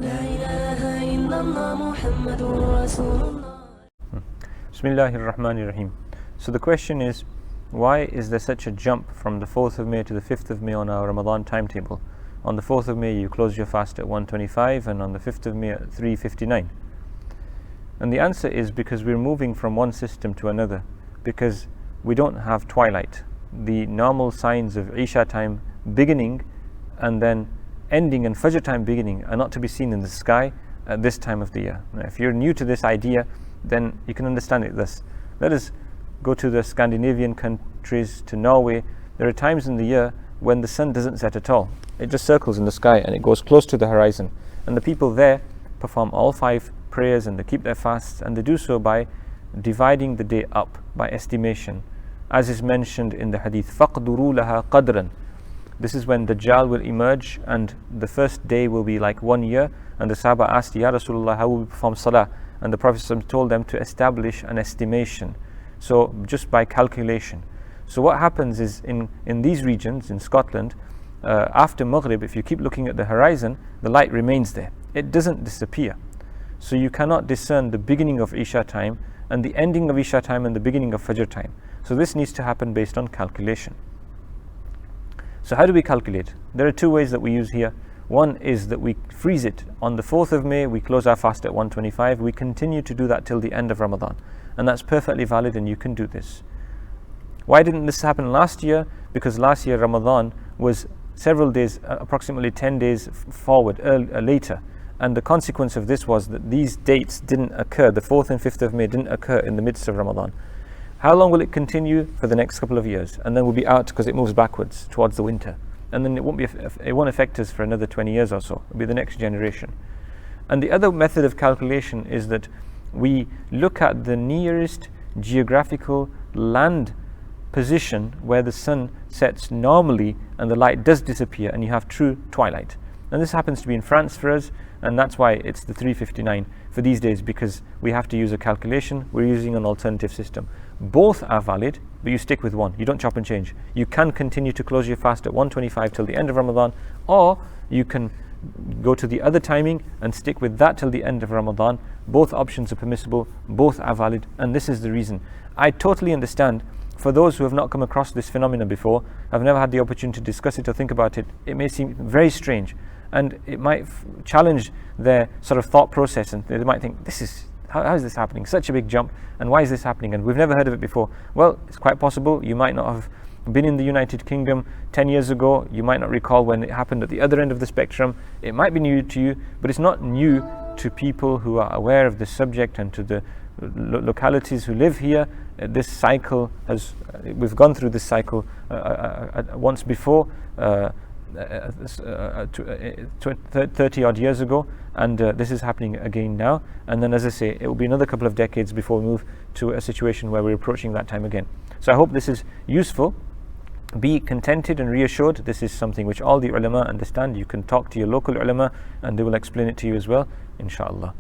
لا إله إلا الله محمد رسول الله. Bismillahir Rahmanir Rahim. So the question is, why is there such a jump from the 4th of May to the 5th of May on our Ramadan timetable? On the 4th of May you close your fast at 1:25 and on the 5th of May at 3:59. And the answer is because we're moving from one system to another, because we don't have twilight. The normal signs of Isha time beginning and then ending and Fajr time beginning are not to be seen in the sky at this time of the year. Now, if you're new to this idea, then you can understand it thus. Let us go to the Scandinavian countries, to Norway. There are times in the year when the sun doesn't set at all. It just circles in the sky and it goes close to the horizon. And the people there perform all 5 prayers and they keep their fasts, and they do so by dividing the day up by estimation, as is mentioned in the hadith, فَقْدُرُوا لَهَا قَدْرًا. This is when Dajjal will emerge and the first day will be like 1 year. And the Sahaba asked, Ya Rasulullah, how will we perform Salah? And the Prophet told them to establish an estimation, so just by calculation. So what happens is in these regions, in Scotland, after Maghrib, if you keep looking at the horizon, the light remains there. It doesn't disappear. So you cannot discern the beginning of Isha time and the ending of Isha time and the beginning of Fajr time. So this needs to happen based on calculation. So how do we calculate? There are 2 ways that we use here. One is that we freeze it. On the 4th of May, we close our fast at 1:25. We continue to do that till the end of Ramadan. And that's perfectly valid, and you can do this. Why didn't this happen last year? Because last year Ramadan was several days, approximately 10 days forward, later. And the consequence of this was that these dates didn't occur. The 4th and 5th of May didn't occur in the midst of Ramadan. How long will it continue? For the next couple of years. And then we'll be out because it moves backwards towards the winter. And then it won't affect us for another 20 years or so. It'll be the next generation. And the other method of calculation is that we look at the nearest geographical land position where the sun sets normally and the light does disappear and you have true twilight. And this happens to be in France for us, and that's why it's the 3:59 for these days, because we have to use a calculation. We're using an alternative system. Both are valid, but you stick with one. You don't chop and change. You can continue to close your fast at 1:25 till the end of Ramadan, or you can go to the other timing and stick with that till the end of Ramadan. Both options are permissible, both are valid, and this is the reason. I totally understand. For those who have not come across this phenomenon before, have never had the opportunity to discuss it or think about it, it may seem very strange, and it might challenge their sort of thought process, and they might think, how is this happening? Such a big jump, and why is this happening? And we've never heard of it before. Well, it's quite possible. You might not have been in the United Kingdom 10 years ago. You might not recall when it happened at the other end of the spectrum. It might be new to you, but it's not new to people who are aware of this subject and to the localities who live here. This cycle we've gone through this cycle once before, 30 odd years ago, and this is happening again now. And then, as I say, it will be another couple of decades before we move to a situation where we're approaching that time again. So I hope this is useful. Be contented and reassured. This is something which all the ulama understand. You can talk to your local ulama and they will explain it to you as well, inshallah.